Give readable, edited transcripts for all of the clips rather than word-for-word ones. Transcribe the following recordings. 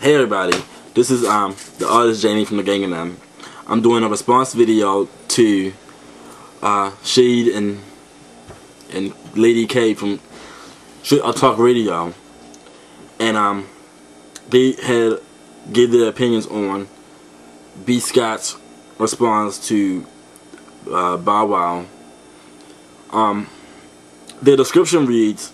Hey everybody, this is the artist Jamie from the Gang of Them. I'm doing a response video to Shade and Lady K from Straight Up Talk Radio, and they had gave their opinions on B. Scott's response to Bow Wow. Their description reads: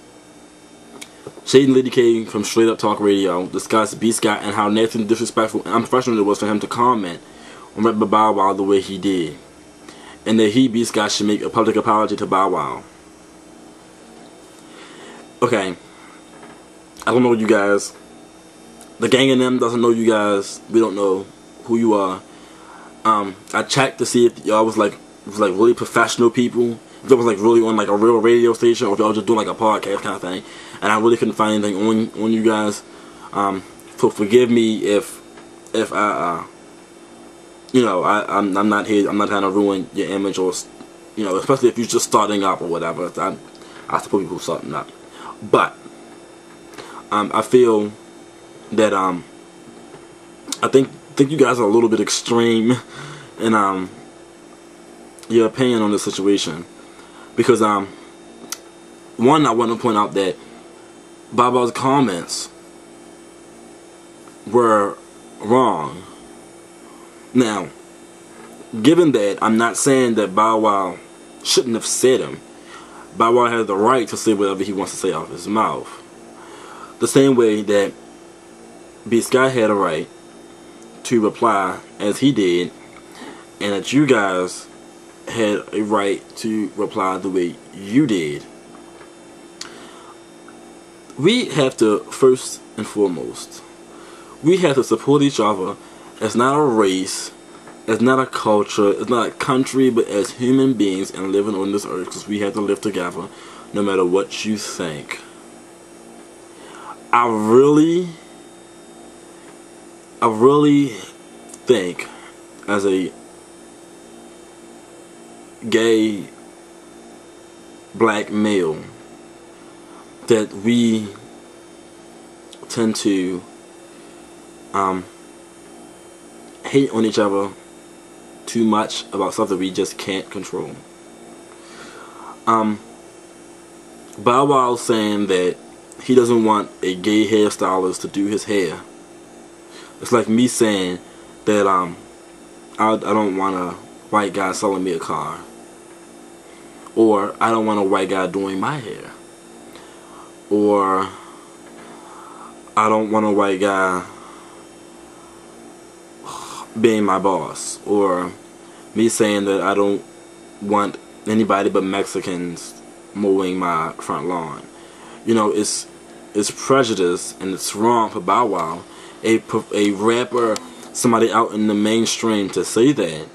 Shade and Lady K from Straight Up Talk Radio discuss B. Scott and how nasty and disrespectful and unprofessional it was for him to comment on rapper Bow Wow the way he did, and that he, B. Scott, should make a public apology to Bow Wow. Okay, I don't know you guys. The Gang of Them doesn't know you guys. We don't know who you are. I checked to see if y'all was like really professional people. If it was like really on like a real radio station, or if y'all just doing like a podcast kind of thing, and I really couldn't find anything on you guys. So forgive me if I I'm not here. I'm not trying to ruin your image, or especially if you're just starting up or whatever. I support people starting up, but I feel that I think you guys are a little bit extreme in your opinion on this situation. Because one, I want to point out that Bow Wow's comments were wrong. Now, given that, I'm not saying that Bow Wow shouldn't have said them. Bow Wow has the right to say whatever he wants to say out of his mouth. The same way that B. Scott had a right to reply as he did, and that you guys had a right to reply the way you did. We have to, first and foremost, we have to support each other. It's not a race, it's not a culture, it's not a country, but as human beings and living on this earth, because we have to live together no matter what you think. I really think, as a gay black male, that we tend to hate on each other too much about stuff that we just can't control. Bow Wow saying that he doesn't want a gay hairstylist to do his hair. It's like me saying that I don't want a white guy selling me a car, or I don't want a white guy doing my hair, or I don't want a white guy being my boss, or me saying that I don't want anybody but Mexicans mowing my front lawn. It's prejudice, and it's wrong for Bow Wow, a rapper, somebody out in the mainstream, to say that.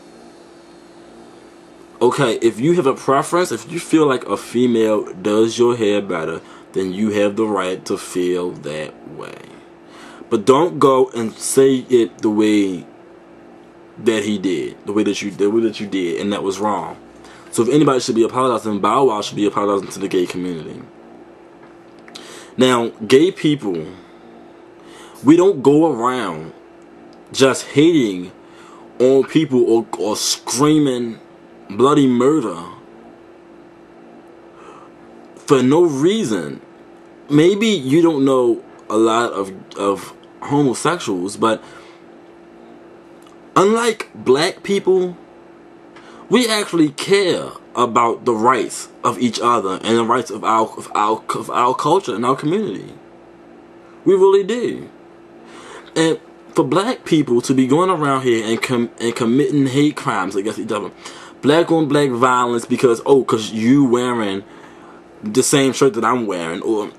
Okay, if you have a preference, if you feel like a female does your hair better, then you have the right to feel that way. But don't go and say it the way that he did, the way that you did, and that was wrong. So if anybody should be apologizing, Bow Wow should be apologizing to the gay community. Now, gay people, we don't go around just hating on people or screaming bloody murder for no reason. Maybe you don't know a lot of homosexuals, but unlike black people, we actually care about the rights of each other and the rights of our culture and our community. We really do. And for black people to be going around here and committing hate crimes against each other, black on black violence because you wearing the same shirt that I'm wearing, or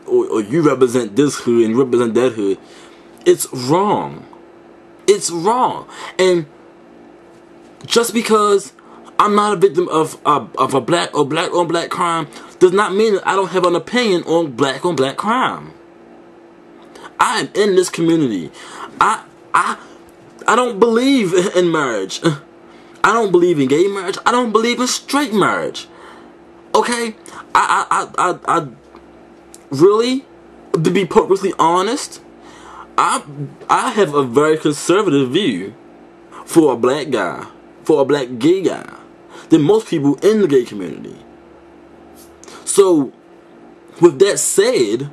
you represent this hood and represent that hood, it's wrong. It's wrong. And just because I'm not a victim of a black on black crime does not mean that I don't have an opinion on black crime. I am in this community. I don't believe in marriage. I don't believe in gay marriage. I don't believe in straight marriage. Okay? I really, to be perfectly honest, I have a very conservative view for a black guy, for a black gay guy, than most people in the gay community. So, with that said,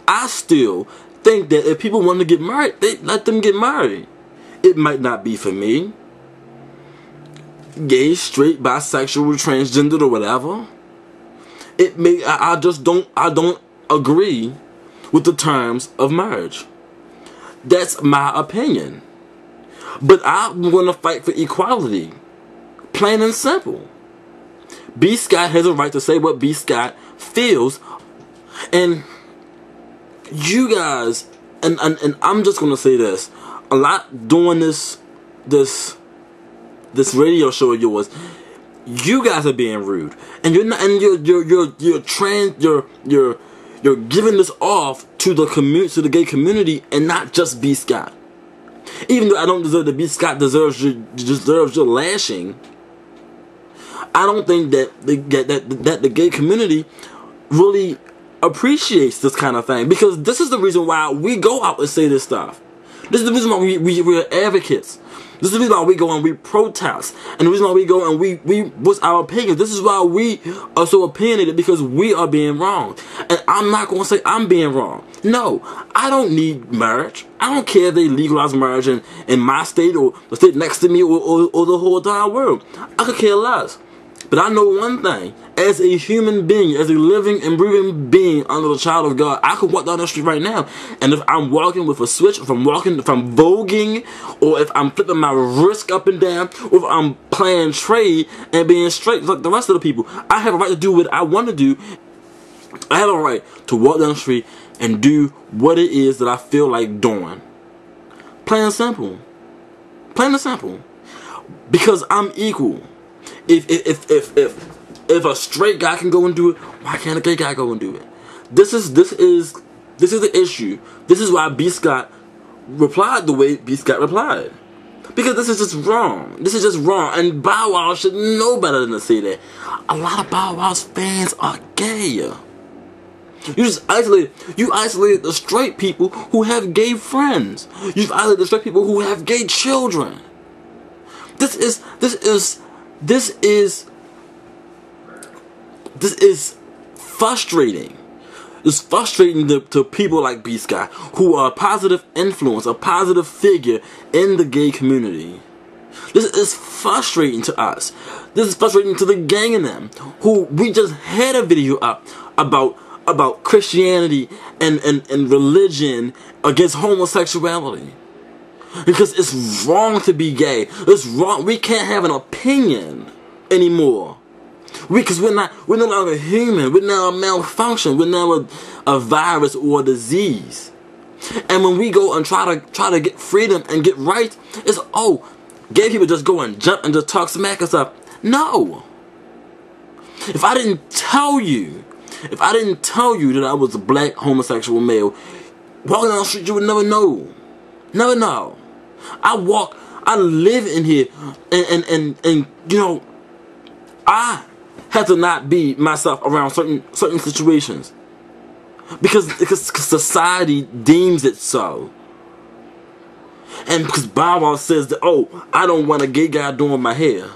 I still think that if people want to get married, they let them get married. It might not be for me. Gay, straight, bisexual, transgender, or whatever. It may. I just don't. I don't agree with the terms of marriage. That's my opinion. But I'm gonna fight for equality. Plain and simple. B. Scott has a right to say what B. Scott feels, and you guys, and I'm just gonna say this: a lot doing this radio show of yours, you guys are being rude, and you're not, and you're giving this off to the community, to the gay community, and not just B. Scott. Even though I don't deserve that B. Scott deserves your lashing, I don't think that the gay community really appreciates this kind of thing, because this is the reason why we go out and say this stuff. This is the reason why we're advocates. This is the reason why we go and we protest. And the reason why we go and we what's our opinion. This is why we are so opinionated, because we are being wrong. And I'm not going to say I'm being wrong. No, I don't need marriage. I don't care if they legalize marriage in my state or the state next to me or the whole entire world. I could care less. But I know one thing. As a human being, as a living and breathing being under the child of God, I could walk down the street right now, and if I'm walking with a switch, if I'm voguing, or if I'm flipping my wrist up and down, or if I'm playing trade and being straight like the rest of the people, I have a right to do what I want to do. I have a right to walk down the street and do what it is that I feel like doing. Plain and simple. Plain and simple. Because I'm equal. If a straight guy can go and do it, why can't a gay guy go and do it? This is the issue. This is why B. Scott replied the way B. Scott replied. Because this is just wrong. This is just wrong. And Bow Wow should know better than to say that. A lot of Bow Wow's fans are gay. You isolated the straight people who have gay friends. You've isolated the straight people who have gay children. This is frustrating. It's frustrating to people like B. Scott, who are a positive influence, a positive figure in the gay community. This is frustrating to us. This is frustrating to the gang in them, who we just had a video up about Christianity and religion against homosexuality. Because it's wrong to be gay. It's wrong. We can't have an opinion anymore. Because we're no longer human. We're now a malfunction. We're now a virus or a disease. And when we go and try to get freedom and get right, it's, oh, gay people just go and jump and just talk smack and stuff. No. If I didn't tell you that I was a black homosexual male, walking down the street, you would never know. Never know. I live in here, and you know, I have to not be myself around certain situations because society deems it so, and because Bow Wow says that, oh, I don't want a gay guy doing my hair.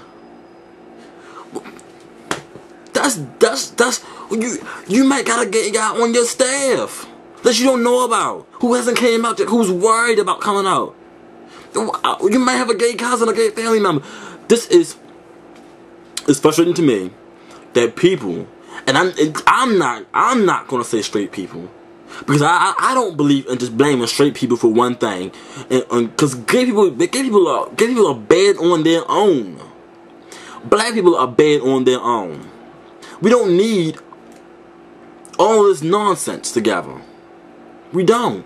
That's you might got a gay guy on your staff that you don't know about, who hasn't came out yet, who's worried about coming out. You might have a gay cousin, a gay family member. It's frustrating to me that people, and I'm not gonna say straight people, because I don't believe in just blaming straight people for one thing, because gay people are bad on their own. Black people are bad on their own. We don't need all this nonsense together. We don't.